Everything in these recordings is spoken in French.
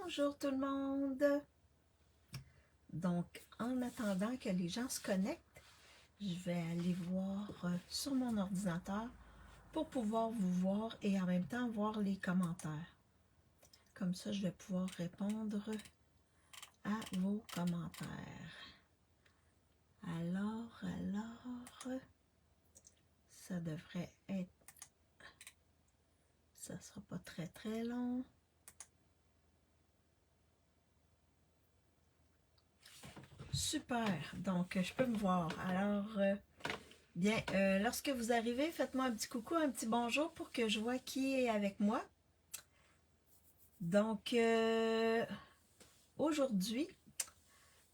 Bonjour tout le monde! Donc, en attendant que les gens se connectent, je vais aller voir sur mon ordinateur pour pouvoir vous voir et en même temps voir les commentaires. Comme ça, je vais pouvoir répondre à vos commentaires. Alors, ça devrait être... Ça sera pas très long. Super, donc je peux me voir. Alors, bien, lorsque vous arrivez, faites-moi un petit coucou, un petit bonjour pour que je vois qui est avec moi. Donc, aujourd'hui,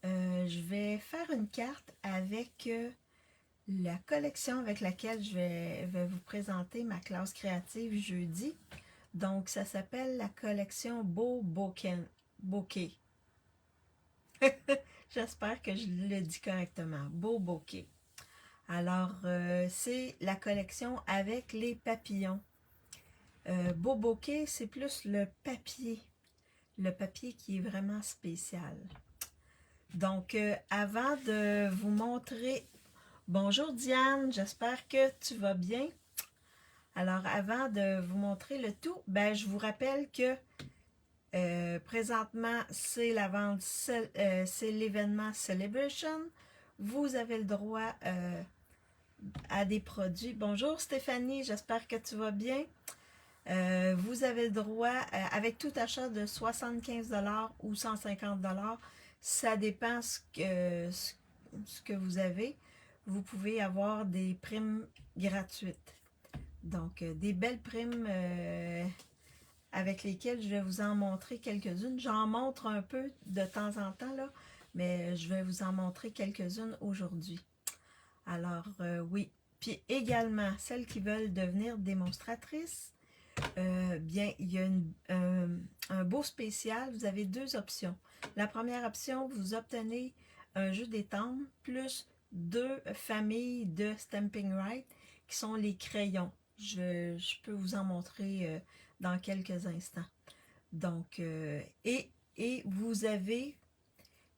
je vais faire une carte avec la collection avec laquelle je vais vous présenter ma classe créative jeudi. Donc, ça s'appelle la collection Beau Bokeh. J'espère que je le dis correctement. Beau Bokeh. Alors, c'est la collection avec les papillons. Beau Bokeh, c'est plus le papier qui est vraiment spécial. Donc, avant de vous montrer... Bonjour Diane, j'espère que tu vas bien. Alors, avant de vous montrer le tout, ben, je vous rappelle que présentement, c'est la vente, c'est l'événement Celebration. Vous avez le droit à des produits. Bonjour Stéphanie, j'espère que tu vas bien. Vous avez le droit, avec tout achat de 75$ ou 150$, ça dépend ce que vous avez. Vous pouvez avoir des primes gratuites. Donc, des belles primes avec lesquelles je vais vous en montrer quelques-unes. J'en montre un peu de temps en temps, là, mais je vais vous en montrer quelques-unes aujourd'hui. Alors, oui. Puis également, celles qui veulent devenir démonstratrices, bien, il y a un beau spécial. Vous avez deux options. La première option, vous obtenez un jeu d'étampe plus 2 familles de Stamping Right qui sont les crayons. Je peux vous en montrer dans quelques instants. Donc, et vous avez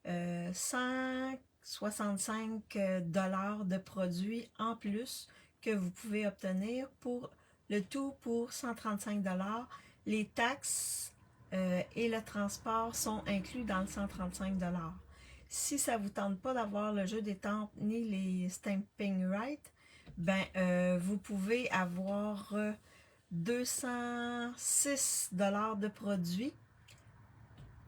165$ de produits en plus que vous pouvez obtenir pour le tout pour 135$. Les taxes et le transport sont inclus dans le 135$. Si ça ne vous tente pas d'avoir le jeu d'étampes ni les Stamping Right, ben, vous pouvez avoir 206$ de produits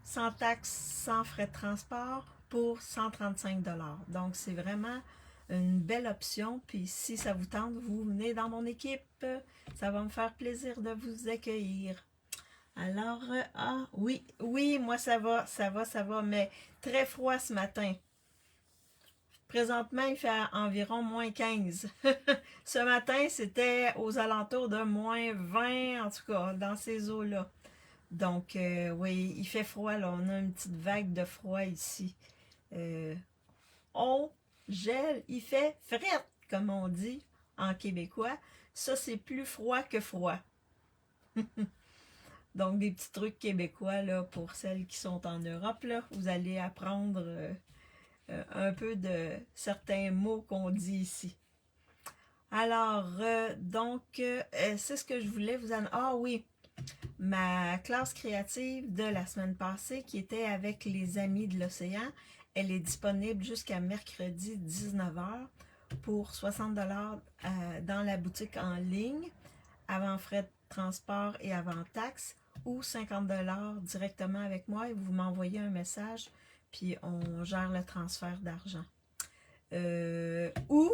sans taxes, sans frais de transport pour 135$. Donc, c'est vraiment une belle option. Puis, si ça vous tente, vous venez dans mon équipe. Ça va me faire plaisir de vous accueillir. Alors, oui, moi ça va, mais très froid ce matin. Présentement, il fait environ moins 15. Ce matin, c'était aux alentours de moins 20, en tout cas, dans ces eaux-là. Donc, oui, il fait froid, là. On a une petite vague de froid ici. On gèle, il fait fret, comme on dit en québécois. Ça, c'est plus froid que froid. Donc, des petits trucs québécois, là, pour celles qui sont en Europe, là. Vous allez apprendre un peu de certains mots qu'on dit ici. Alors, donc, c'est ce que je voulais vous annoncer. Ah oui! Ma classe créative de la semaine passée, qui était avec les Amis de l'Océan, elle est disponible jusqu'à mercredi 19h pour 60$ dans la boutique en ligne, avant frais de transport et avant taxes, ou 50$ directement avec moi et vous m'envoyez un message, puis on gère le transfert d'argent. Ou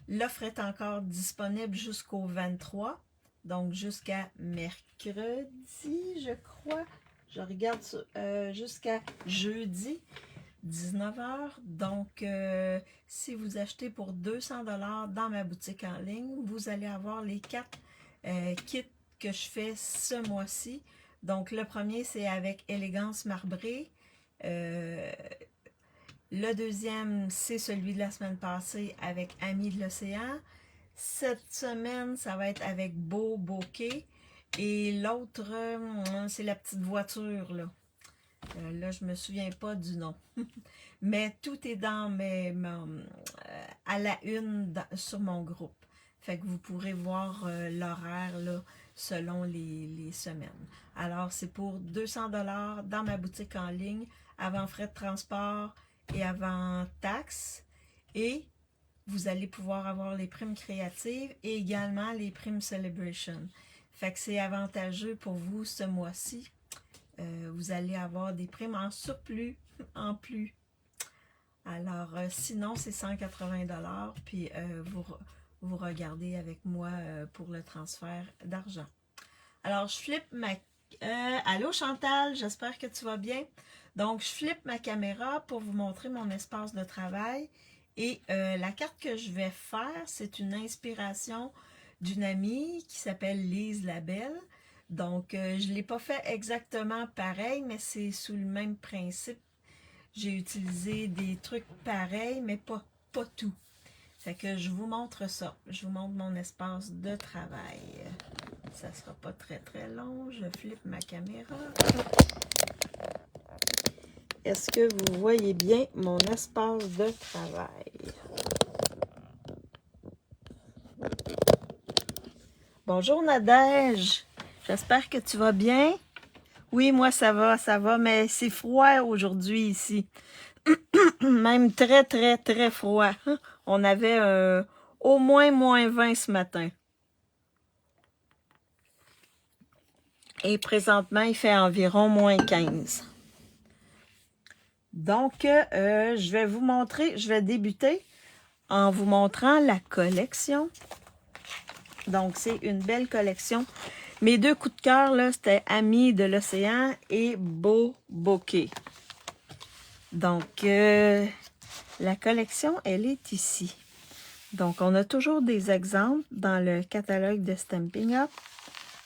l'offre est encore disponible jusqu'au 23, donc jusqu'à mercredi, je crois. Je regarde jusqu'à jeudi, 19h. Donc, si vous achetez pour 200$ dans ma boutique en ligne, vous allez avoir les 4 kits que je fais ce mois-ci. Donc, le premier, c'est avec Élégance Marbrée. Le deuxième, c'est celui de la semaine passée avec Amis de l'Océan. Cette semaine, ça va être avec Beau Bokeh. Et l'autre, c'est la petite voiture, là. Là, je me souviens pas du nom. Mais tout est dans à la une sur mon groupe. Fait que vous pourrez voir l'horaire là, selon les semaines. Alors, c'est pour 200 $ dans ma boutique en ligne, avant frais de transport et avant taxes. Et vous allez pouvoir avoir les primes créatives et également les primes Celebration. Fait que c'est avantageux pour vous ce mois-ci. Vous allez avoir des primes en surplus, en plus. Alors, sinon, c'est 180 $, puis vous regardez avec moi pour le transfert d'argent. Alors, je flippe ma... allô Chantal, j'espère que tu vas bien. Donc, je flippe ma caméra pour vous montrer mon espace de travail. Et la carte que je vais faire, c'est une inspiration d'une amie qui s'appelle Lise Labelle. Donc, je ne l'ai pas fait exactement pareil, mais c'est sous le même principe. J'ai utilisé des trucs pareils, mais pas tout. Fait que je vous montre ça. Je vous montre mon espace de travail. Ça sera pas très très long. Je flippe ma caméra. Est-ce que vous voyez bien mon espace de travail? Bonjour Nadège. J'espère que tu vas bien. Oui, moi ça va, mais c'est froid aujourd'hui ici. Même très, très, très froid. On avait au moins -20 ce matin. Et présentement, il fait environ -15. Donc, je vais vous montrer, je vais débuter en vous montrant la collection. Donc, c'est une belle collection. Mes deux coups de cœur, là, c'était Amis de l'océan et Beau Bokeh. Donc, la collection, elle est ici. Donc, on a toujours des exemples dans le catalogue de Stampin' Up.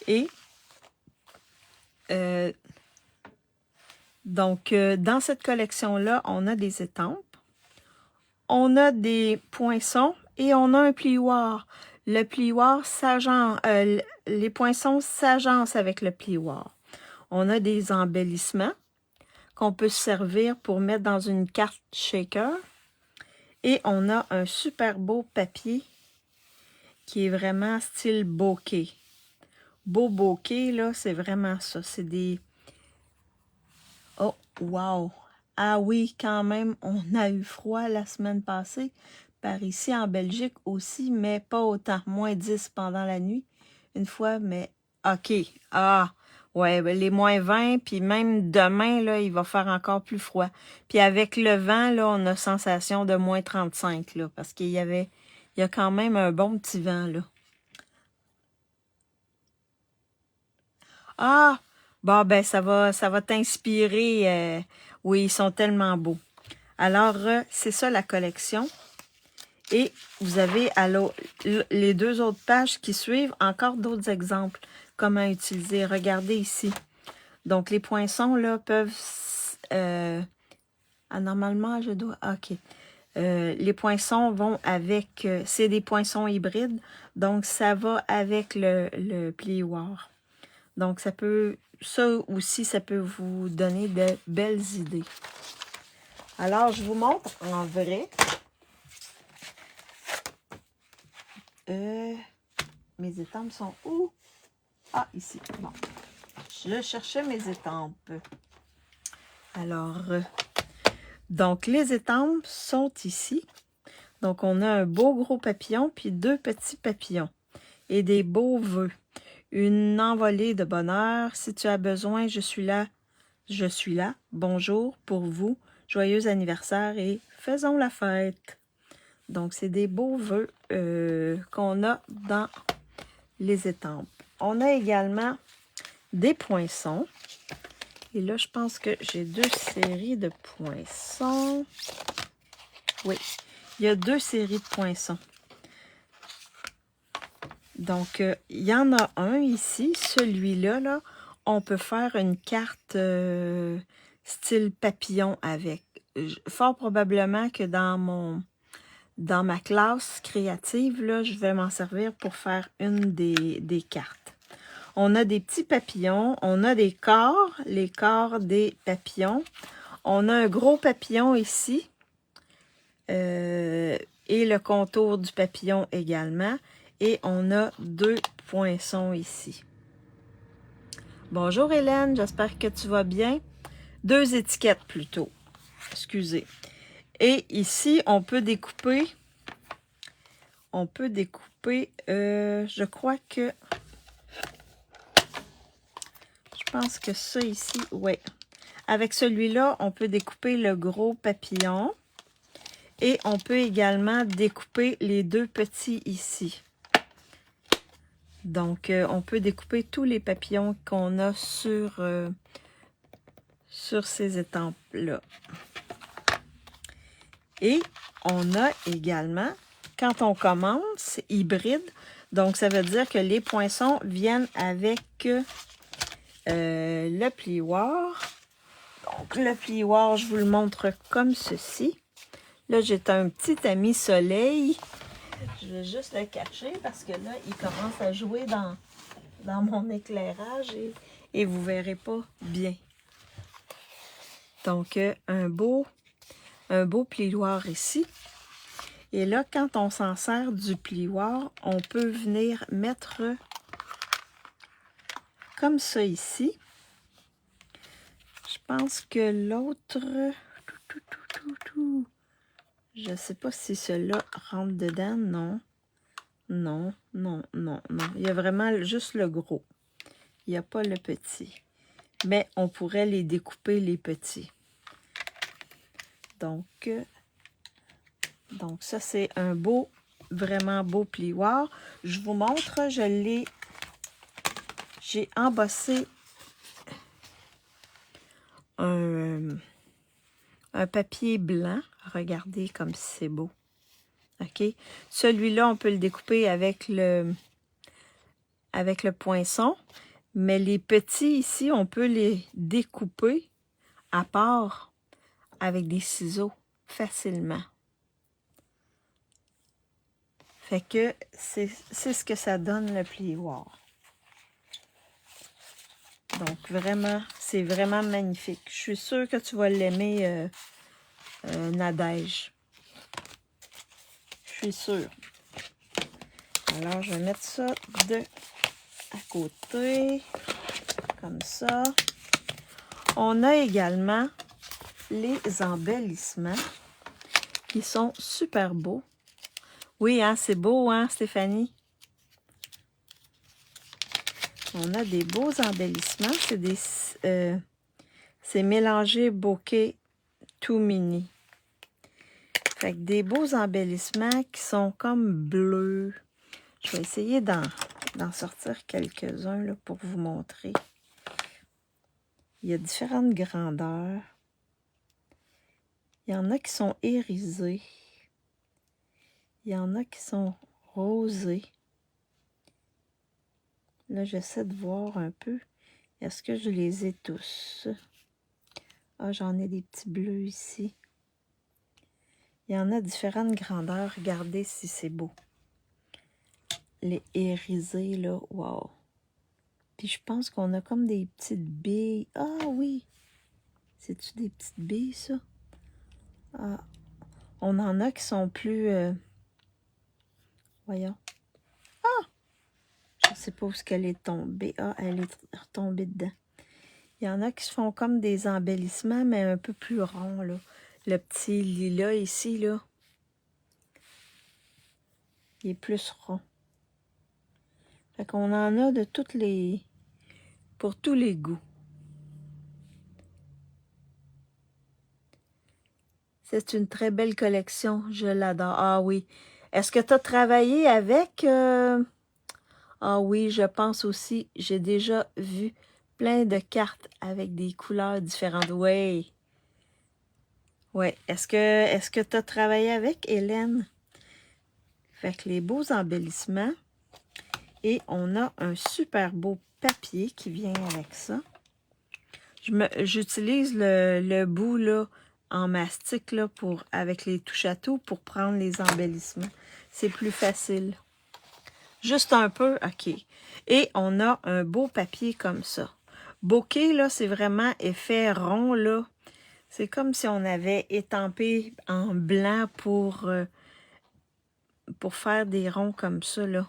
Et dans cette collection-là, on a des étampes, on a des poinçons et on a un plioir. Le plioir s'agence, les poinçons s'agencent avec le plioir. On a des embellissements qu'on peut se servir pour mettre dans une carte shaker. Et on a un super beau papier qui est vraiment style bokeh. Beau bokeh, là, c'est vraiment ça. C'est des... Oh, wow! Ah oui, quand même, on a eu froid la semaine passée. Par ici, en Belgique aussi, mais pas autant. -10 pendant la nuit. Une fois, mais... OK. Ah! Ouais, ben les -20, puis même demain, là, il va faire encore plus froid. Puis avec le vent, là, on a sensation de -35, là, parce qu'il y a quand même un bon petit vent, là. Ah! Bon, ben, ça va t'inspirer. Oui, ils sont tellement beaux. Alors, c'est ça la collection. Et vous avez les deux autres pages qui suivent encore d'autres exemples. Comment utiliser. Regardez ici. Donc, les poinçons, là, peuvent... normalement, je dois... OK. Les poinçons vont avec... c'est des poinçons hybrides. Donc, ça va avec le plioir. Donc, ça aussi, ça peut vous donner de belles idées. Alors, je vous montre en vrai. Mes étampes sont où? Ah, ici. Bon. Je cherchais mes étampes. Alors, donc, les étampes sont ici. Donc, on a un beau gros papillon, puis deux petits papillons. Et des beaux vœux. Une envolée de bonheur. Si tu as besoin, je suis là. Je suis là. Bonjour pour vous. Joyeux anniversaire et faisons la fête. Donc, c'est des beaux vœux qu'on a dans les étampes. On a également des poinçons. Et là, je pense que j'ai deux séries de poinçons. Oui, il y a deux séries de poinçons. Donc, il y en a un ici. Celui-là, là, on peut faire une carte style papillon avec. Fort probablement que dans ma classe créative, là, je vais m'en servir pour faire une des cartes. On a des petits papillons, on a des corps, les corps des papillons. On a un gros papillon ici. Et le contour du papillon également. Et on a 2 poinçons ici. Bonjour Hélène, j'espère que tu vas bien. 2 étiquettes plutôt. Excusez. Et ici, on peut découper. Je crois que... Je pense que ça ici, ouais. Avec celui-là, on peut découper le gros papillon. Et on peut également découper les 2 petits ici. Donc, on peut découper tous les papillons qu'on a sur ces étampes-là. Et on a également, quand on commande, c'est hybride. Donc, ça veut dire que les poinçons viennent avec le plioir. Donc, le plioir, je vous le montre comme ceci. Là, j'ai un petit ami soleil. Je vais juste le cacher parce que là, il commence à jouer dans mon éclairage et vous ne verrez pas bien. Donc, un beau plioir ici. Et là, quand on s'en sert du plioir, on peut venir mettre comme ça ici. Je pense que l'autre... Je ne sais pas si celui-là rentre dedans. Non. Non. Il y a vraiment juste le gros. Il n'y a pas le petit. Mais on pourrait les découper, les petits. Donc ça, c'est un beau, vraiment beau plioir. Je vous montre, j'ai embossé un papier blanc. Regardez comme c'est beau. OK? Celui-là, on peut le découper avec le poinçon. Mais les petits ici, on peut les découper à part avec des ciseaux facilement. Fait que c'est ce que ça donne le plioir. Donc vraiment, c'est vraiment magnifique. Je suis sûre que tu vas l'aimer, Nadège. Je suis sûre. Alors, je vais mettre ça à côté, comme ça. On a également les embellissements qui sont super beaux. Oui, hein, c'est beau, hein, Stéphanie? On a des beaux embellissements. C'est mélangé bokeh tout mini. Fait que des beaux embellissements qui sont comme bleus. Je vais essayer d'en sortir quelques-uns pour vous montrer. Il y a différentes grandeurs. Il y en a qui sont irisés. Il y en a qui sont rosés. Là, j'essaie de voir un peu. Est-ce que je les ai tous? Ah, j'en ai des petits bleus ici. Il y en a différentes grandeurs. Regardez si c'est beau. Les irisés, là, wow. Puis je pense qu'on a comme des petites billes. Ah oui! C'est-tu des petites billes, ça? Ah. On en a qui sont plus... Voyons. Ah! Je ne sais pas où qu'elle est tombée. Ah, elle est retombée dedans. Il y en a qui se font comme des embellissements, mais un peu plus ronds, là. Le petit lilas ici, là. Il est plus rond. Fait qu'on en a de toutes les... pour tous les goûts. C'est une très belle collection. Je l'adore. Ah oui. Est-ce que tu as travaillé avec... Ah oui, je pense aussi. J'ai déjà vu plein de cartes avec des couleurs différentes. Oui. Oui. Est-ce que tu as travaillé avec, Hélène? Fait que les beaux embellissements. Et on a un super beau papier qui vient avec ça. J'utilise le bout là, en mastic là, avec les touches à tout pour prendre les embellissements. C'est plus facile. Juste un peu, OK. Et on a un beau papier comme ça. Bokeh, là, c'est vraiment effet rond, là. C'est comme si on avait étampé en blanc pour faire des ronds comme ça, là.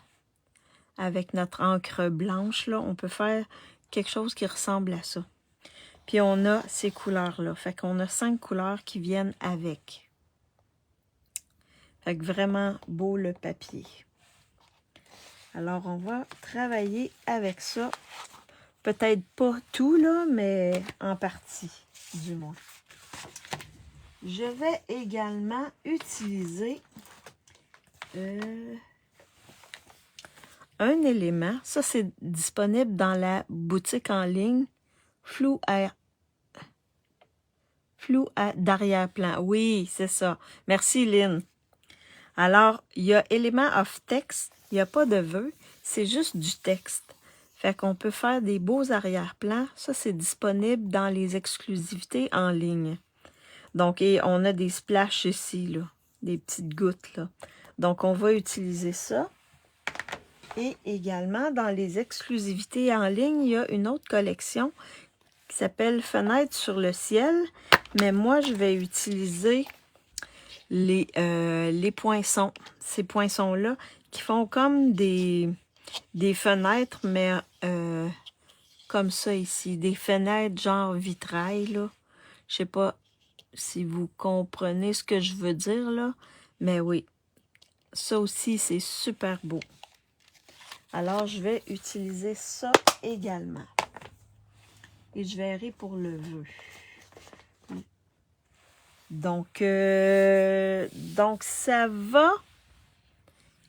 Avec notre encre blanche, là, on peut faire quelque chose qui ressemble à ça. Puis on a ces couleurs-là. Fait qu'on a 5 couleurs qui viennent avec. Fait que vraiment beau le papier. Alors, on va travailler avec ça. Peut-être pas tout, là, mais en partie, du moins. Je vais également utiliser un élément. Ça, c'est disponible dans la boutique en ligne. Flou d'arrière-plan. Oui, c'est ça. Merci, Lynn. Alors, il y a élément of text. Il n'y a pas de vœux. C'est juste du texte. Fait qu'on peut faire des beaux arrière-plans. Ça, c'est disponible dans les exclusivités en ligne. Donc, et on a des splashes ici, là. Des petites gouttes, là. Donc, on va utiliser ça. Et également, dans les exclusivités en ligne, il y a une autre collection qui s'appelle Fenêtre sur le ciel. Mais moi, je vais utiliser les poinçons. Ces poinçons-là qui font comme des fenêtres, mais comme ça ici. Des fenêtres genre vitrail, là. Je sais pas si vous comprenez ce que je veux dire, là. Mais oui, ça aussi, c'est super beau. Alors, je vais utiliser ça également. Et je verrai pour le vœu. Donc, ça va.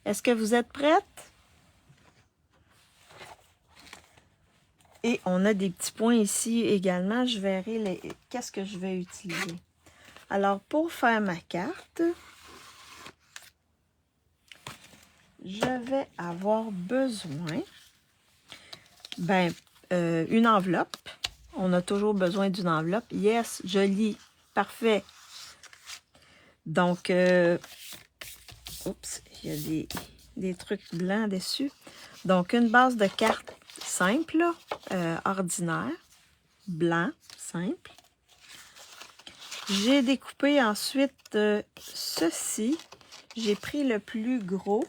Est-ce que vous êtes prêtes? Et on a des petits points ici également. Je verrai qu'est-ce que je vais utiliser. Alors, pour faire ma carte, je vais avoir besoin une enveloppe. On a toujours besoin d'une enveloppe. Yes, joli, parfait. Donc, oups, il y a des trucs blancs dessus. Donc, une base de cartes simple, ordinaire, blanc, simple. J'ai découpé ensuite ceci. J'ai pris le plus gros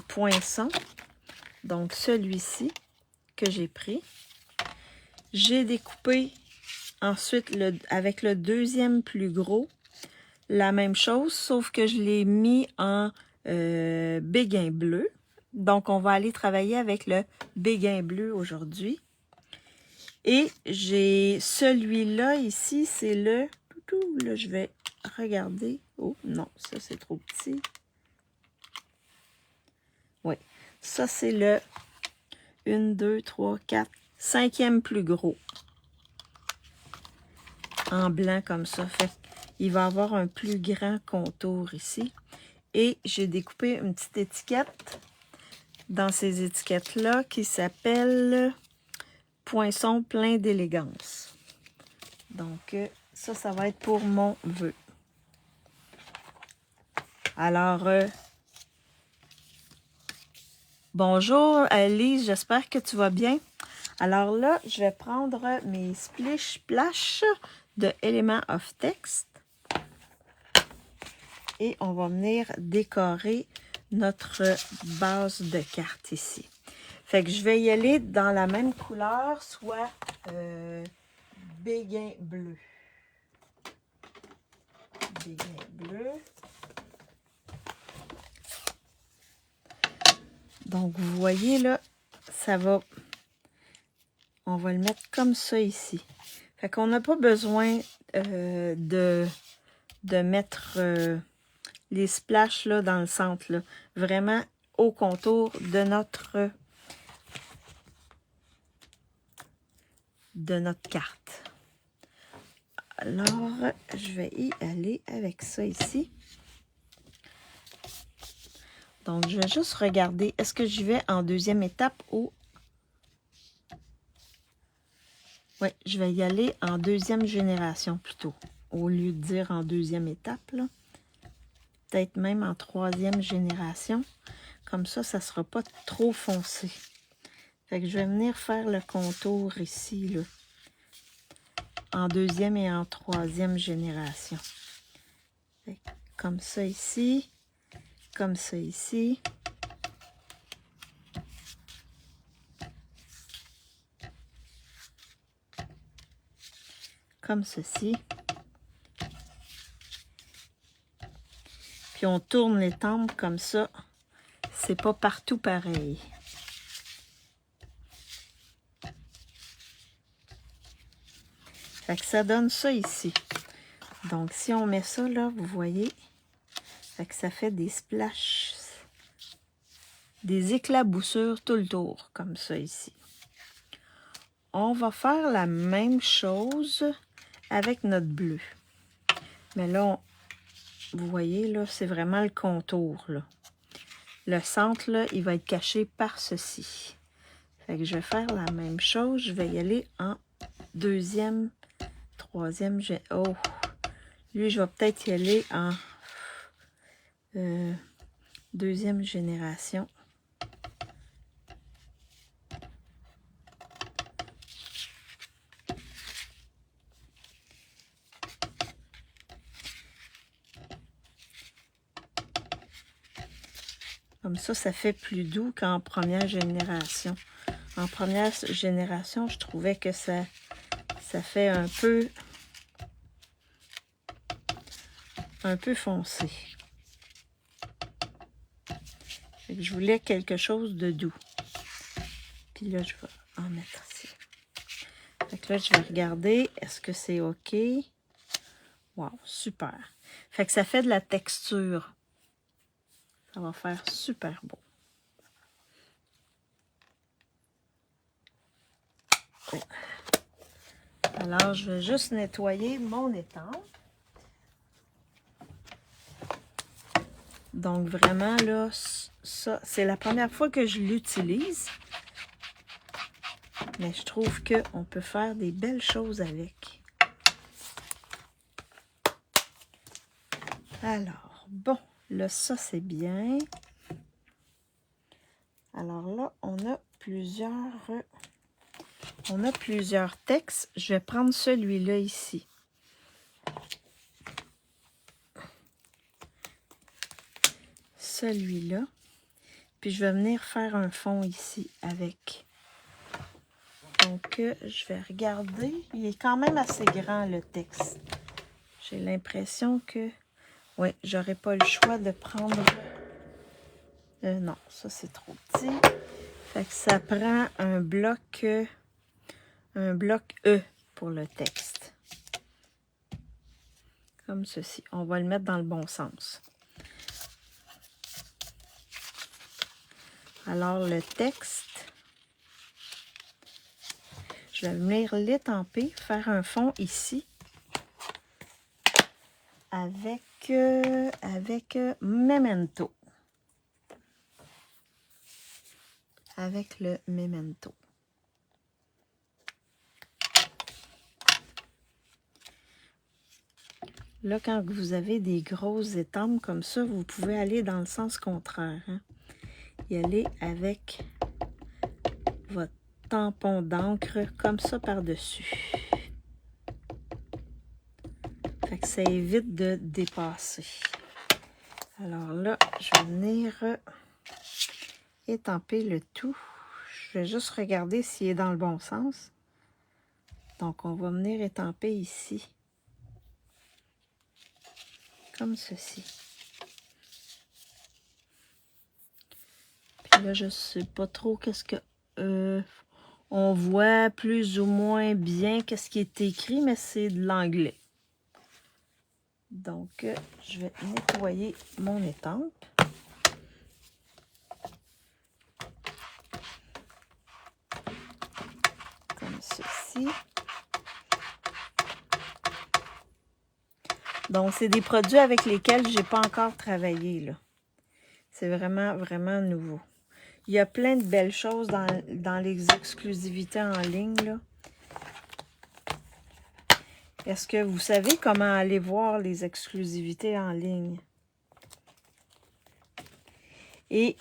poinçon. Donc, celui-ci que j'ai pris. J'ai découpé ensuite avec le deuxième plus gros la même chose, sauf que je l'ai mis en béguin bleu. Donc, on va aller travailler avec le béguin bleu aujourd'hui. Et j'ai celui-là ici, c'est le... Là, je vais regarder. Oh, non, ça, c'est trop petit. Oui, ça, c'est le 1, 2, 3, 4, 5e plus gros. En blanc comme ça. Fait il va avoir un plus grand contour ici. Et j'ai découpé une petite étiquette dans ces étiquettes-là qui s'appelle Poinçon plein d'élégance. Donc, ça va être pour mon vœu. Alors, bonjour Alice, j'espère que tu vas bien. Alors là, je vais prendre mes Splish Splash de Element of Text. Et on va venir décorer notre base de cartes ici. Fait que je vais y aller dans la même couleur, soit béguin bleu. Béguin bleu. Donc, vous voyez là, ça va... On va le mettre comme ça ici. Fait qu'on n'a pas besoin de mettre les splashes là dans le centre. Là. Vraiment au contour de notre carte. Alors, je vais y aller avec ça ici. Donc, je vais juste regarder. Est-ce que j'y vais en deuxième étape ou... Oui, je vais y aller en deuxième génération plutôt. Au lieu de dire en deuxième étape, là. peut-être même en 3e génération. Comme ça ne sera pas trop foncé. Fait que je vais venir faire le contour ici, là, en 2e et en 3e génération. Fait que comme ça ici, comme ça ici. Comme ceci. Puis on tourne les tempes comme ça. C'est pas partout pareil. Fait que ça donne ça ici. Donc si on met ça là, vous voyez, fait que ça fait des splashes, des éclaboussures tout le tour, comme ça ici. On va faire la même chose avec notre bleu. Mais là, vous voyez, là, c'est vraiment le contour, là. Le centre, là, il va être caché par ceci. Fait que je vais faire la même chose. Je vais y aller en 2e, 3e. Oh! Lui, je vais peut-être y aller en 2e génération. Comme ça fait plus doux qu'en 1re génération. En 1re génération, je trouvais que ça fait un peu foncé. Fait que je voulais quelque chose de doux. Puis là, je vais en mettre ici. Fait que là, je vais regarder, est-ce que c'est OK? Wow, super. Fait que ça fait de la texture. Ça va faire super beau. Oh. Alors, je vais juste nettoyer mon étampe. Donc, vraiment, là, ça, c'est la première fois que je l'utilise. Mais je trouve qu'on peut faire des belles choses avec. Alors, bon, là, ça, c'est bien. Alors là, on a plusieurs textes. Je vais prendre celui-là ici. Celui-là. Puis je vais venir faire un fond ici avec. Donc, je vais regarder. Il est quand même assez grand, le texte. J'ai l'impression que... Oui, j'aurais pas le choix de prendre... non, ça c'est trop petit. Fait que ça prend un bloc E pour le texte. Comme ceci. On va le mettre dans le bon sens. Alors, le texte, je vais venir l'étamper, faire un fond ici avec Memento. Avec le Memento. Là, quand vous avez des grosses étampes comme ça, vous pouvez aller dans le sens contraire. Hein? Y aller avec votre tampon d'encre comme ça par-dessus. Fait que ça évite de dépasser. Alors là, je vais venir étamper le tout. Je vais juste regarder s'il est dans le bon sens. Donc, on va venir étamper ici. Comme ceci. Puis là, je sais pas trop qu'est-ce que... on voit plus ou moins bien qu'est-ce qui est écrit, mais c'est de l'anglais. Donc, je vais nettoyer mon étampe. Comme ceci. Donc, c'est des produits avec lesquels je n'ai pas encore travaillé, là. C'est vraiment, vraiment nouveau. Il y a plein de belles choses dans les exclusivités en ligne, là. Est-ce que vous savez comment aller voir les exclusivités en ligne? Et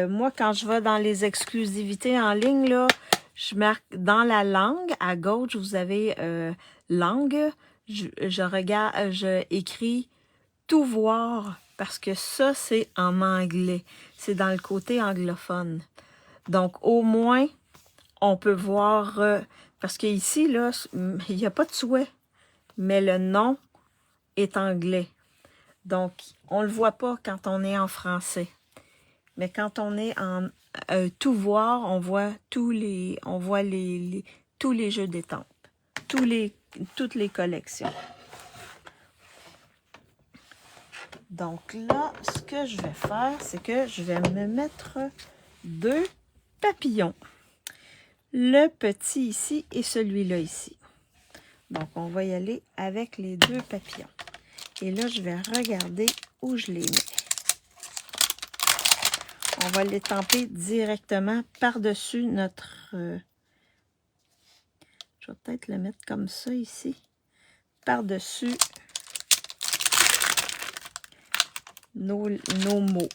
moi, quand je vais dans les exclusivités en ligne, là, je marque dans la langue, à gauche, vous avez langue. Je regarde, je écris tout voir parce que ça, c'est en anglais. C'est dans le côté anglophone. Donc, au moins, on peut voir, parce qu'ici, là, il n'y a pas de souhait, mais le nom est anglais. Donc, on ne le voit pas quand on est en français. Mais quand on est en tout voir, on voit tous les, tous les jeux d'étampes, toutes les collections. Donc là, ce que je vais faire, c'est que je vais me mettre 2 papillons. Le petit ici et celui-là ici. Donc, on va y aller avec les 2 papillons. Et là, je vais regarder où je les mets. On va les tamper directement par-dessus notre... je vais peut-être le mettre comme ça ici. Par-dessus nos mots.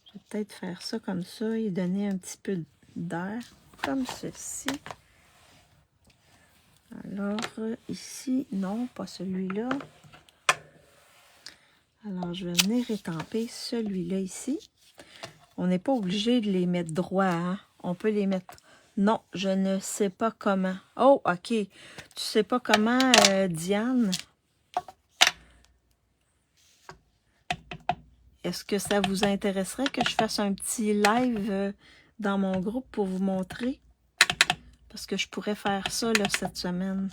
Je vais peut-être faire ça comme ça et donner un petit peu d'air, comme ceci. Alors, ici, non, pas celui-là. Alors, je vais venir étamper celui-là ici. On n'est pas obligé de les mettre droit, hein? On peut les mettre... Non, je ne sais pas comment. Oh, OK. Tu sais pas comment, Diane? Est-ce que ça vous intéresserait que je fasse un petit live dans mon groupe pour vous montrer? Parce que je pourrais faire ça là, cette semaine.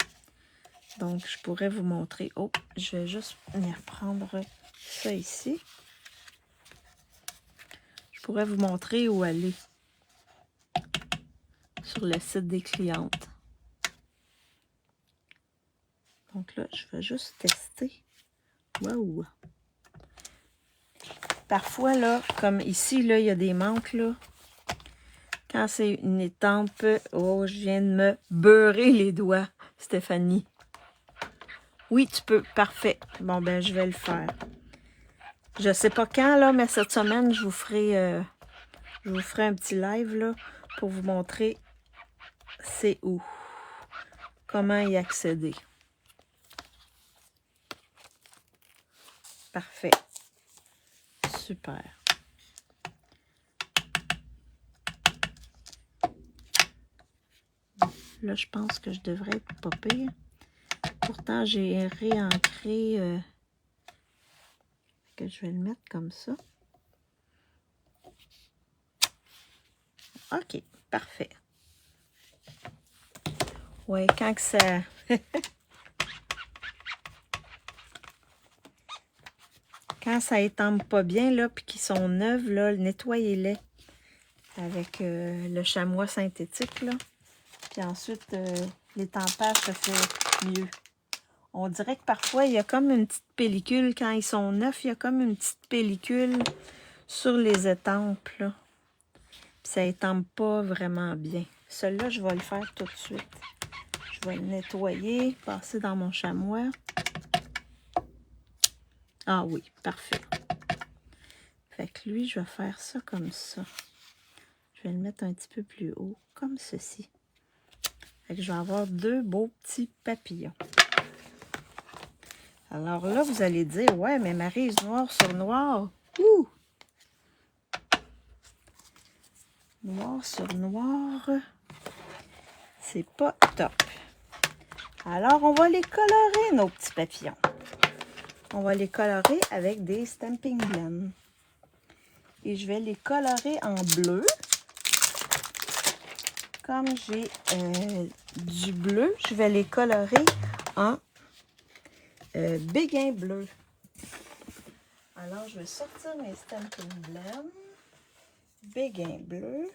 Donc, je pourrais vous montrer. Oh, je vais juste venir prendre ça ici. Je pourrais vous montrer où aller sur le site des clientes. Donc là, je vais juste tester. Waouh! Parfois, là, comme ici, là, il y a des manques, là. Quand c'est une étampe, oh, je viens de me beurrer les doigts, Stéphanie. Oui, tu peux. Parfait. Bon, ben, je vais le faire. Je sais pas quand, là, mais cette semaine, je vous ferai un petit live, là, pour vous montrer c'est où. Comment y accéder. Parfait. Super. Là, je pense que je devrais être pas pire. Pourtant, j'ai réancré... que je vais le mettre comme ça. OK, parfait. Ouais, quand que ça... quand ça étampe pas bien, là, puis qu'ils sont neufs, là, nettoyez-les avec le chamois synthétique, là. Puis ensuite, l'étampage se fait mieux. On dirait que parfois, il y a comme une petite pellicule. Quand ils sont neufs, il y a comme une petite pellicule sur les étampes, là. Puis ça étampe pas vraiment bien. Celui-là, je vais le faire tout de suite. Je vais le nettoyer, passer dans mon chamois. Ah oui, parfait. Fait que lui, je vais faire ça comme ça. Je vais le mettre un petit peu plus haut, comme ceci. Fait que je vais avoir 2 beaux petits papillons. Alors là, vous allez dire, ouais, mais Maryse, noir sur noir. Ouh! Noir sur noir, c'est pas top. Alors, on va les colorer, nos petits papillons. On va les colorer avec des Stampin' Blend. Et je vais les colorer en bleu. Comme j'ai du bleu, je vais les colorer en béguin bleu. Alors, je vais sortir mes Stampin' Blend. Béguin bleu.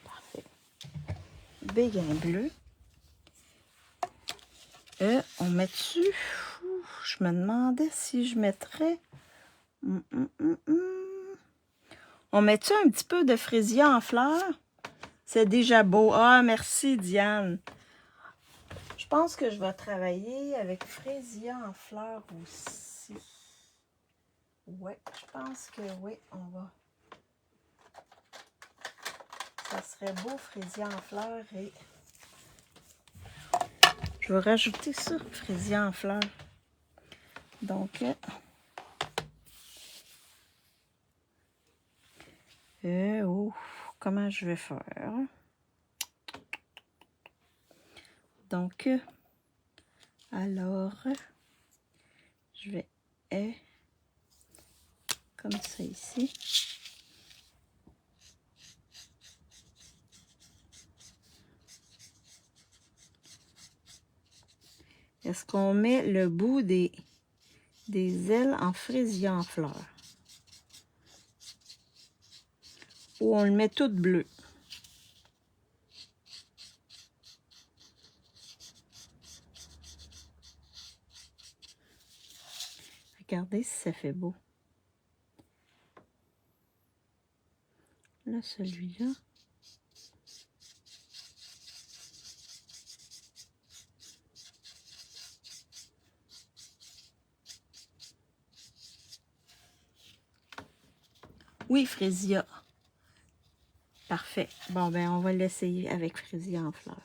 Parfait. Béguin bleu. On met dessus. Je me demandais si je mettrais... On met-tu un petit peu de fraisier en fleurs? C'est déjà beau. Ah, merci, Diane. Je pense que je vais travailler avec Frésia en fleurs aussi. Ouais, je pense que oui, on va. Ça serait beau, Frésia en fleurs. Et je vais rajouter ça, Frésia en fleurs. Donc, comment je vais faire? Donc, alors, je vais comme ça ici. Est-ce qu'on met le bout des ailes en Frésia en fleurs? Ou on le met tout bleu? Regardez si ça fait beau. Là, celui-là. Oui, Frésia. Parfait. Bon, ben, on va l'essayer avec Frésia en fleurs.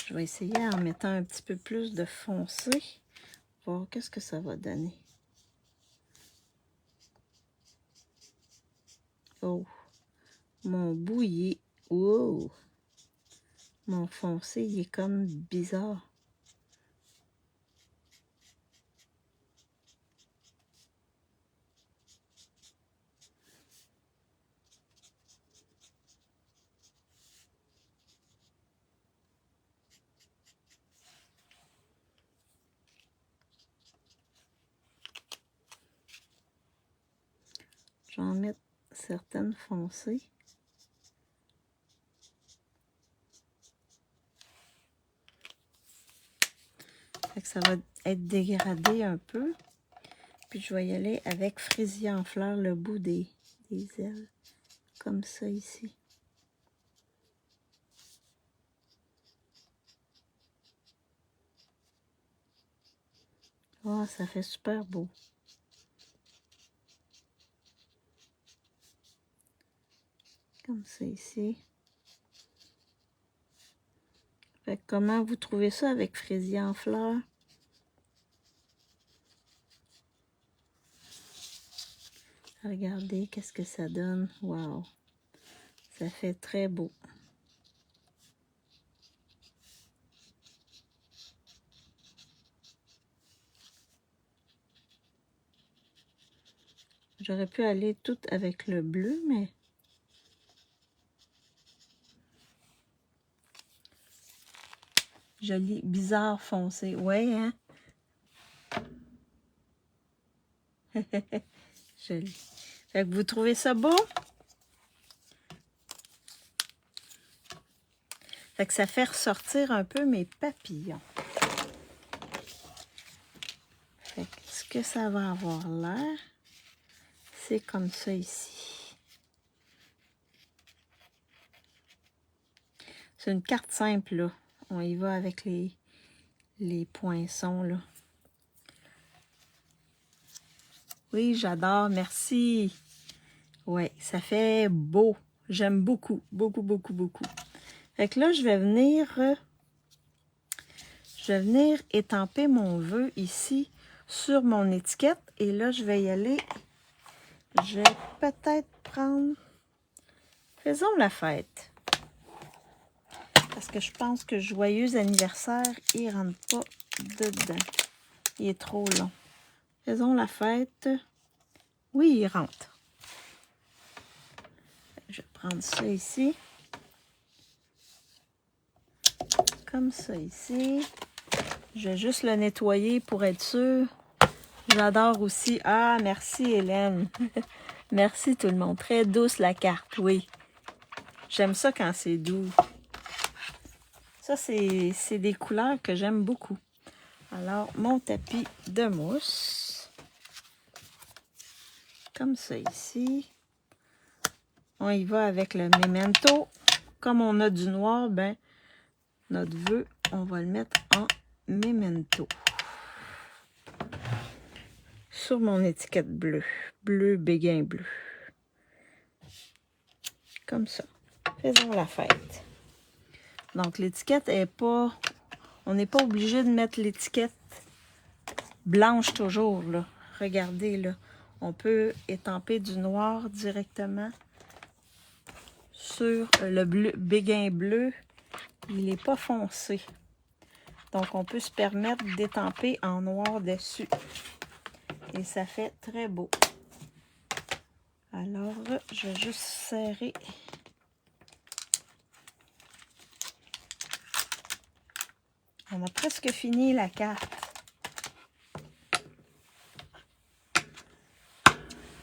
Je vais essayer en mettant un petit peu plus de foncé. Voir qu'est-ce que ça va donner. Oh, mon bout, il est... Wow! Mon foncé, il est comme bizarre. Je vais en mettre certaines foncées. Fait que ça va être dégradé un peu. Puis je vais y aller avec Frésia en fleurs, le bout des ailes. Comme ça ici. Oh, ça fait super beau. Comme ça ici. Fait que comment vous trouvez ça avec Frésia en fleurs? Regardez qu'est-ce que ça donne. Wow! Ça fait très beau. J'aurais pu aller tout avec le bleu, mais... Joli, bizarre foncé. Ouais, hein? Joli. Fait que vous trouvez ça beau? Fait que ça fait ressortir un peu mes papillons. Fait que ce que ça va avoir l'air, c'est comme ça ici. C'est une carte simple, là. On y va avec les poinçons, là. Oui, j'adore, merci. Ouais, ça fait beau. J'aime beaucoup, beaucoup, beaucoup, beaucoup. Fait que là, je vais venir étamper mon vœu ici sur mon étiquette. Et là, je vais y aller. Je vais peut-être prendre... Faisons la fête. Parce que je pense que joyeux anniversaire, il ne rentre pas dedans. Il est trop long. Faisons la fête. Oui, il rentre. Je vais prendre ça ici. Comme ça ici. Je vais juste le nettoyer pour être sûr. J'adore aussi. Ah, merci Hélène. Merci tout le monde. Très douce la carte, oui. J'aime ça quand c'est doux. Ça, c'est des couleurs que j'aime beaucoup. Alors, mon tapis de mousse, comme ça ici. On y va avec le Memento. Comme on a du noir, ben, notre vœu, on va le mettre en Memento. Sur mon étiquette bleue. Bleu, béguin bleu. Comme ça. Faisons la fête. Donc, l'étiquette est pas... On n'est pas obligé de mettre l'étiquette blanche toujours, là. Regardez, là. On peut étamper du noir directement sur le bleu, béguin bleu. Il n'est pas foncé. Donc, on peut se permettre d'étamper en noir dessus. Et ça fait très beau. Alors, je vais juste serrer. On a presque fini la carte.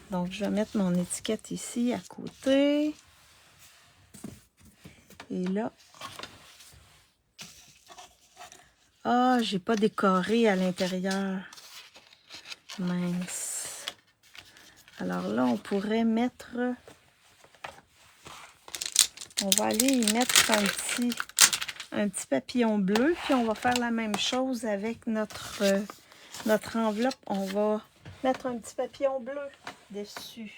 Donc, je vais mettre mon étiquette ici à côté. Et là... Ah, j'ai pas décoré à l'intérieur. Mince. Alors là, on pourrait mettre... On va aller y mettre un petit papillon bleu. Puis on va faire la même chose avec notre enveloppe. On va mettre un petit papillon bleu dessus.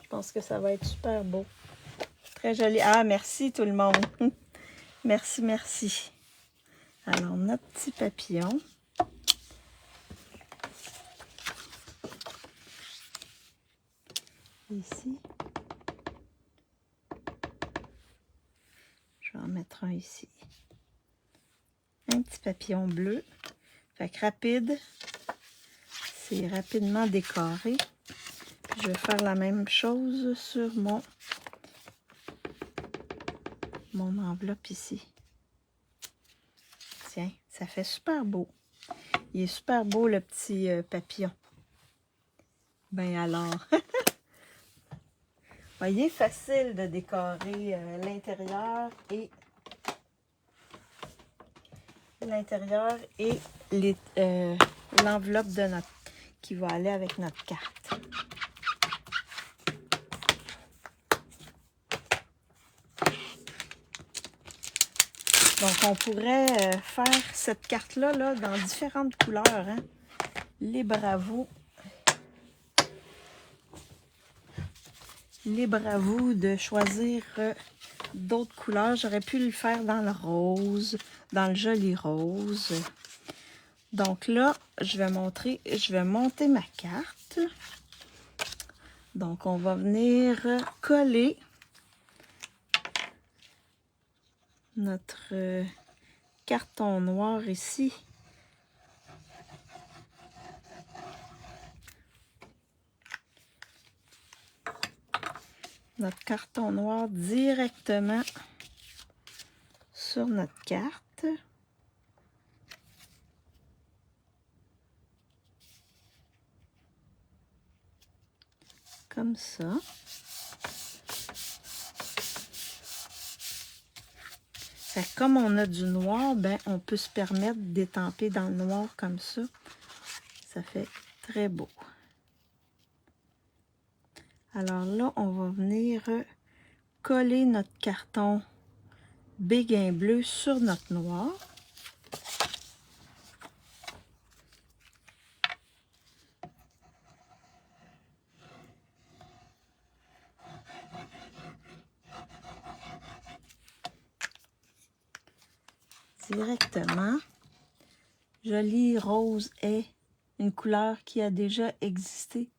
Je pense que ça va être super beau. Très joli. Ah, merci tout le monde. Merci, merci. Alors, notre petit papillon. Ici. Je vais en mettre un ici. Un petit papillon bleu. Fait que rapide. C'est rapidement décoré. Je vais faire la même chose sur mon enveloppe ici. Tiens, ça fait super beau. Il est super beau le petit papillon. Ben alors. Voyez, facile de décorer l'intérieur et l'enveloppe de notre qui va aller avec notre carte. Donc, on pourrait faire cette carte-là là, dans différentes couleurs. Hein? Libre à vous. Libre à vous de choisir d'autres couleurs. J'aurais pu le faire dans le rose, dans le joli rose. Donc là, je vais monter ma carte. Donc, on va venir coller notre carton noir ici. Notre carton noir directement sur notre carte. Comme ça. Fait que comme on a du noir, ben on peut se permettre d'étamper dans le noir comme ça. Ça fait très beau. Alors là, on va venir coller notre carton béguin bleu sur notre noir. Directement. Joli rose est une couleur qui a déjà existé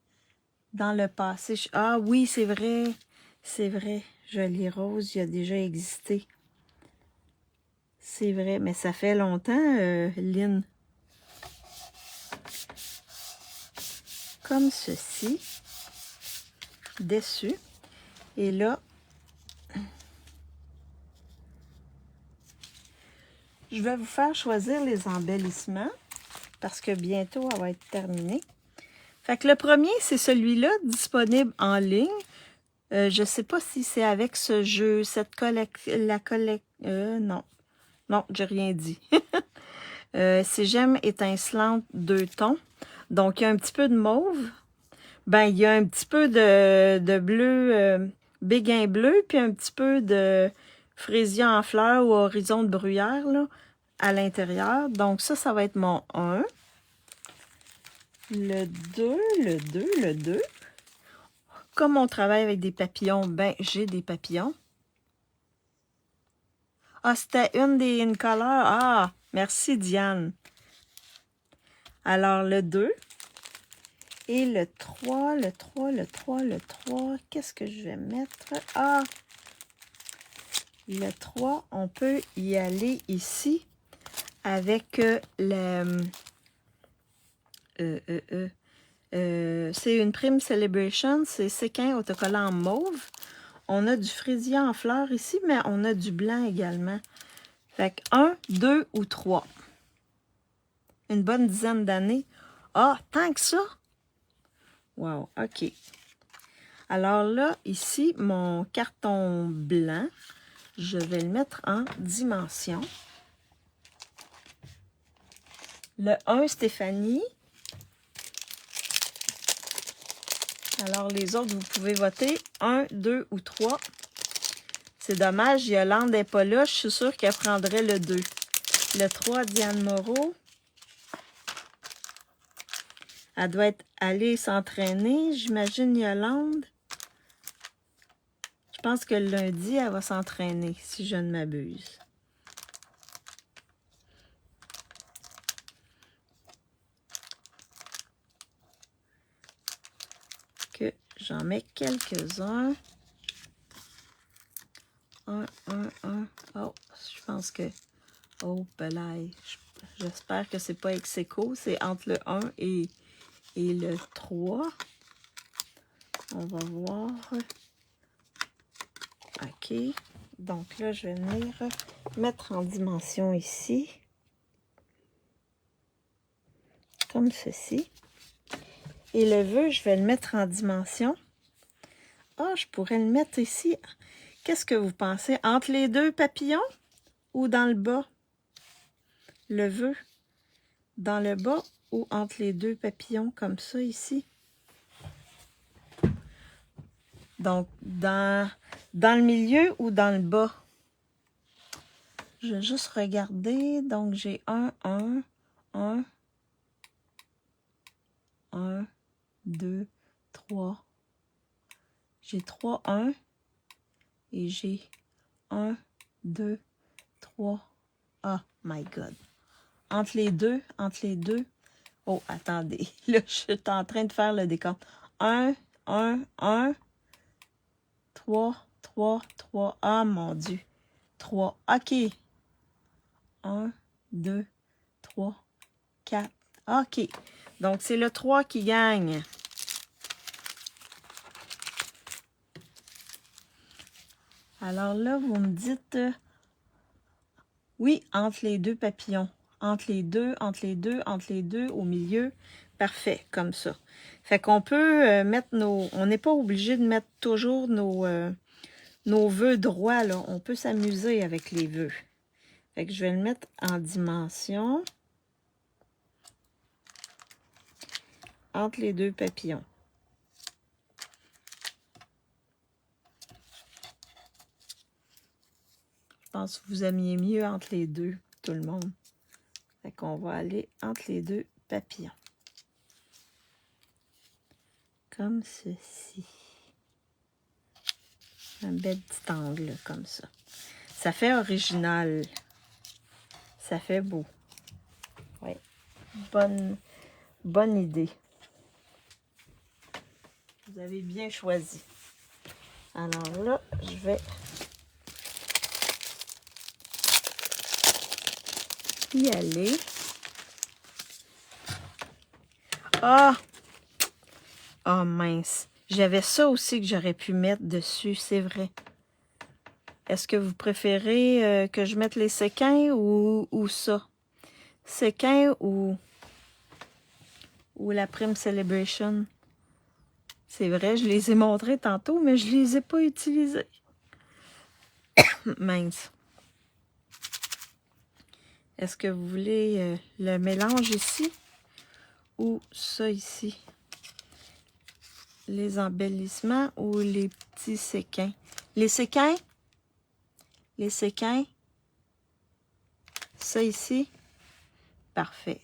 dans le passé. Ah oui, c'est vrai. C'est vrai. Joli rose, il a déjà existé. C'est vrai, mais ça fait longtemps, Lynn. Comme ceci. Dessus. Et là, je vais vous faire choisir les embellissements parce que bientôt, elle va être terminée. Fait que le premier, c'est celui-là, disponible en ligne. Je ne sais pas si c'est avec ce jeu, non. Non, j'ai rien dit. Ces gemmes étincelantes 2 tons. Donc, il y a un petit peu de mauve. Ben, il y a un petit peu de bleu, béguin bleu, puis un petit peu de frésia en fleurs ou horizon de bruyère, là, à l'intérieur. Donc, ça va être mon 1. Le 2, le 2, le 2. Comme on travaille avec des papillons, ben, j'ai des papillons. Ah, c'était une des in-color. Ah, merci Diane. Alors, le 2. Et le 3, le 3, le 3, le 3. Qu'est-ce que je vais mettre? Ah! Le 3, on peut y aller ici avec c'est une Prime Celebration, c'est séquin autocollant en mauve. On a du frésia en fleurs ici, mais on a du blanc également. Fait que 1, 2 ou 3. Une bonne dizaine d'années. Ah, tant que ça? Wow, OK. Alors là, ici, mon carton blanc, je vais le mettre en dimension. Le 1, Stéphanie. Alors, les autres, vous pouvez voter 1, 2 ou 3. C'est dommage, Yolande n'est pas là. Je suis sûre qu'elle prendrait le 2. Le 3, Diane Moreau. Elle doit être allée s'entraîner, j'imagine, Yolande. Je pense que lundi, elle va s'entraîner, si je ne m'abuse. Que j'en mets quelques-uns. 1, 1, 1. Oh, je pense que... Oh, belay. J'espère que c'est pas ex aequo. C'est entre le 1 et le 3. On va voir. OK. Donc là, je vais venir mettre en dimension ici. Comme ceci. Et le vœu, je vais le mettre en dimension. Ah, je pourrais le mettre ici. Qu'est-ce que vous pensez? Entre les deux papillons ou dans le bas? Le vœu. Dans le bas ou entre les deux papillons comme ça ici? Donc, dans le milieu ou dans le bas? Je vais juste regarder. Donc, j'ai 1, 2, 3. J'ai 3, 1. Et j'ai 1, 2, 3. Oh my God. Entre les deux. Oh, attendez. Là, je suis en train de faire le décompte. 1, 3, 3. Ah, mon Dieu. 3. OK. 1, 2, 3, 4. OK. Donc, c'est le 3 qui gagne. Alors là, vous me dites... oui, entre les deux papillons. Entre les deux, au milieu. Parfait, comme ça. Fait qu'on peut mettre nos... On n'est pas obligé de mettre toujours nos vœux droits, là. On peut s'amuser avec les vœux. Fait que je vais le mettre en dimension. Entre les deux papillons. Je pense que vous aimiez mieux entre les deux, tout le monde. Fait qu'on va aller entre les deux papillons. Comme ceci. Un bel petit angle, comme ça. Ça fait original. Ça fait beau. Oui. Bonne idée. Vous avez bien choisi. Alors là, je vais y aller. Ah! Oh mince. J'avais ça aussi que j'aurais pu mettre dessus, c'est vrai. Est-ce que vous préférez que je mette les séquins ou ça? Séquins ou la Prime Celebration? C'est vrai, je les ai montrés tantôt, mais je les ai pas utilisés. Mince. Est-ce que vous voulez le mélange ici ou ça ici? Les embellissements ou les petits séquins? Les séquins? Les séquins? Ça ici? Parfait.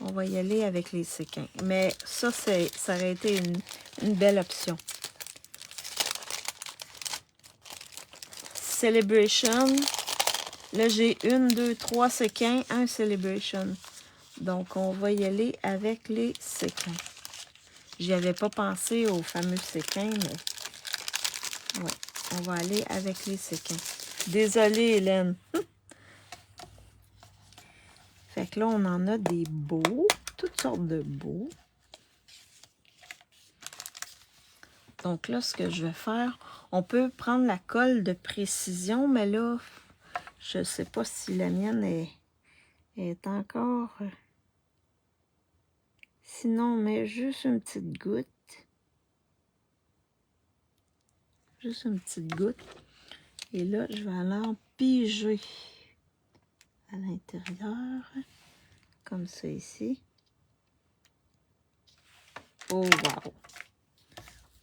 On va y aller avec les séquins. Mais ça aurait été une belle option. Celebration. Là, j'ai 1, 2, 3 séquins, un Celebration. Donc, on va y aller avec les séquins. J'y avais pas pensé aux fameux séquins, mais ouais, on va aller avec les séquins. Désolée, Hélène. Fait que là, on en a des beaux, toutes sortes de beaux. Donc là, ce que je vais faire, on peut prendre la colle de précision, mais là, je ne sais pas si la mienne est encore... Sinon, on met juste une petite goutte. Juste une petite goutte. Et là, je vais aller en piger à l'intérieur. Comme ça ici. Oh, wow!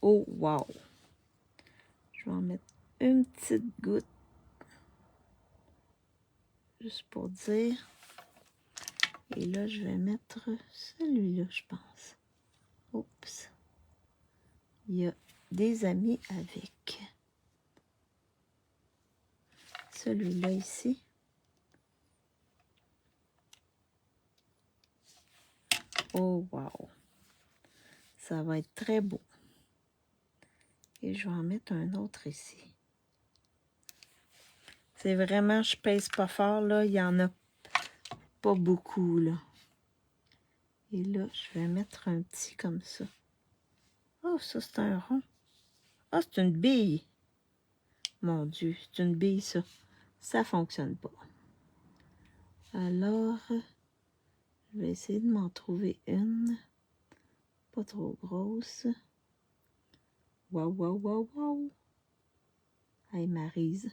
Oh, wow! Je vais en mettre une petite goutte. Juste pour dire. Et là, je vais mettre celui-là, je pense. Oups! Il y a des amis avec. Celui-là ici. Oh, wow! Ça va être très beau. Et je vais en mettre un autre ici. C'est vraiment, je pèse pas fort, là. Il y en a pas beaucoup, là. Et là, je vais mettre un petit comme ça. Oh, ça, c'est un rond. Ah, c'est une bille. Mon Dieu, c'est une bille, ça. Ça fonctionne pas. Alors, je vais essayer de m'en trouver une. Pas trop grosse. Waouh, waouh, waouh, waouh. Hey, Maryse.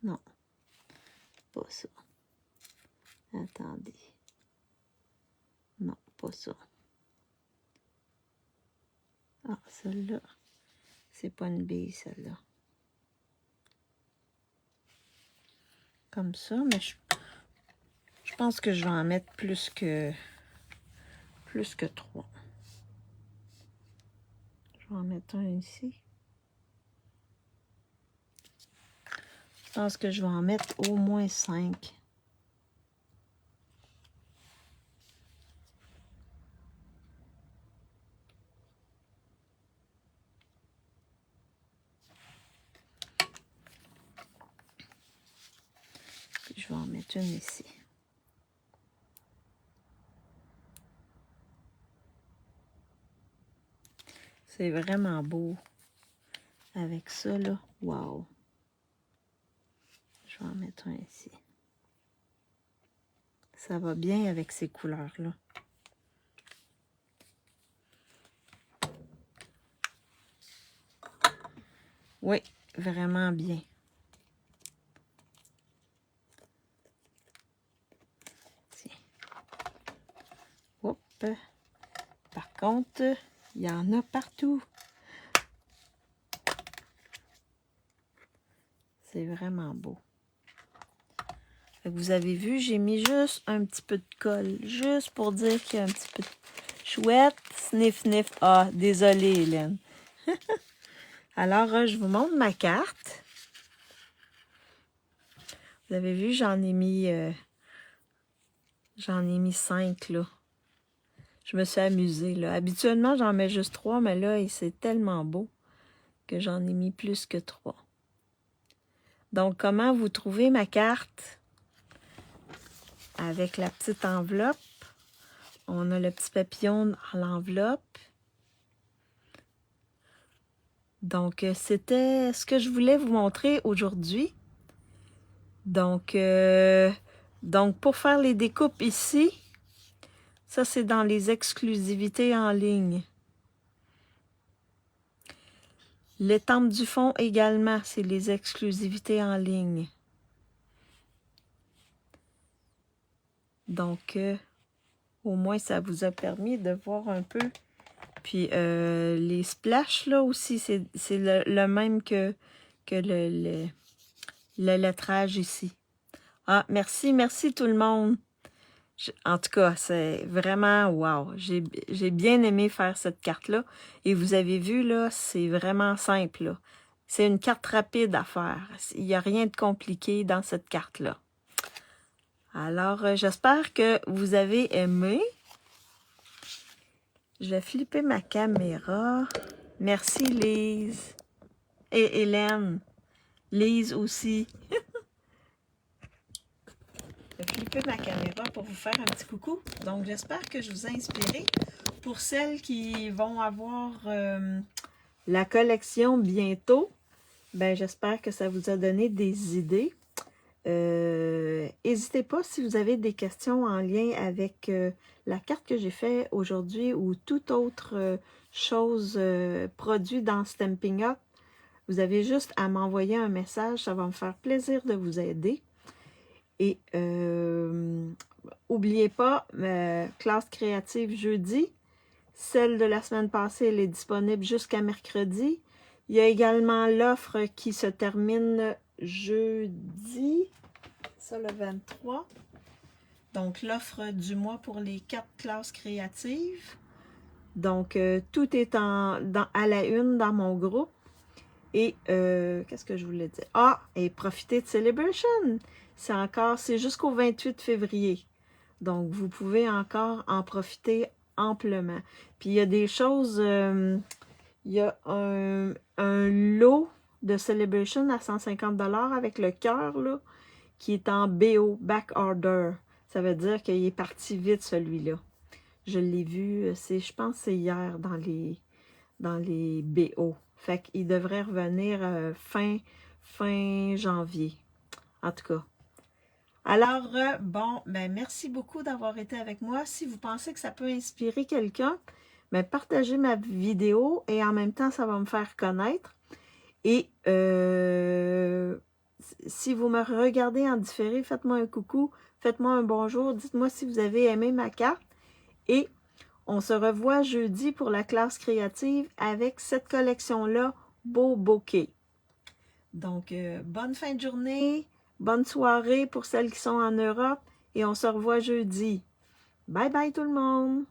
Non, pas ça. Attendez. Non, pas ça. Ah, celle-là, c'est pas une bille, celle-là. Comme ça, mais je pense que je vais en mettre plus que 3. Je vais en mettre un ici. Je pense que je vais en mettre au moins 5. Puis je vais en mettre une ici. C'est vraiment beau. Avec ça, là, wow. Je vais en mettre un ici. Ça va bien avec ces couleurs-là. Oui, vraiment bien. Tiens. Hop. Par contre, il y en a partout. C'est vraiment beau. Vous avez vu, j'ai mis juste un petit peu de colle. Juste pour dire qu'il y a un petit peu de chouette. Sniff, sniff. Ah, désolée, Hélène. Alors, je vous montre ma carte. Vous avez vu, j'en ai mis 5, là. Je me suis amusée, là. Habituellement, j'en mets juste 3, mais là, c'est tellement beau que j'en ai mis plus que 3. Donc, comment vous trouvez ma carte? Avec la petite enveloppe. On a le petit papillon dans l'enveloppe. Donc, c'était ce que je voulais vous montrer aujourd'hui. Donc, pour faire les découpes ici, ça, c'est dans les exclusivités en ligne. L'étampe du fond également, c'est les exclusivités en ligne. Donc, au moins, ça vous a permis de voir un peu. Puis, les splashes, là aussi, c'est le même que le lettrage ici. Ah, merci tout le monde. En tout cas, c'est vraiment wow. J'ai bien aimé faire cette carte-là. Et vous avez vu, là, c'est vraiment simple, là. C'est une carte rapide à faire. Il n'y a rien de compliqué dans cette carte-là. Alors, j'espère que vous avez aimé. Je vais flipper ma caméra. Merci, Lise. Et Hélène. Lise aussi. Je vais flipper ma caméra pour vous faire un petit coucou. Donc, j'espère que je vous ai inspiré. Pour celles qui vont avoir la collection bientôt, ben, j'espère que ça vous a donné des idées. N'hésitez pas si vous avez des questions en lien avec la carte que j'ai fait aujourd'hui ou toute autre chose produit dans Stampin' Up. Vous avez juste à m'envoyer un message, ça va me faire plaisir de vous aider. Et n'oubliez pas, classe créative jeudi. Celle de la semaine passée, elle est disponible jusqu'à mercredi. Il y a également l'offre qui se termine jeudi, ça le 23. Donc, l'offre du mois pour les 4 classes créatives. Donc, tout est à la une dans mon groupe. Et, qu'est-ce que je voulais dire? Ah, et profitez de Celebration! C'est jusqu'au 28 février. Donc, vous pouvez encore en profiter amplement. Puis, il y a des choses... il y a un lot de Celebration à 150 $ avec le cœur, là, qui est en BO, Back Order. Ça veut dire qu'il est parti vite, celui-là. Je l'ai vu, je pense que c'est hier dans les BO. Fait qu'il devrait revenir fin janvier. En tout cas. Alors, bon, ben merci beaucoup d'avoir été avec moi. Si vous pensez que ça peut inspirer quelqu'un, ben partagez ma vidéo et en même temps, ça va me faire connaître. Et si vous me regardez en différé, faites-moi un coucou, faites-moi un bonjour, dites-moi si vous avez aimé ma carte. Et on se revoit jeudi pour la classe créative avec cette collection-là, Beau Bouquet. Donc, bonne fin de journée, bonne soirée pour celles qui sont en Europe et on se revoit jeudi. Bye bye tout le monde!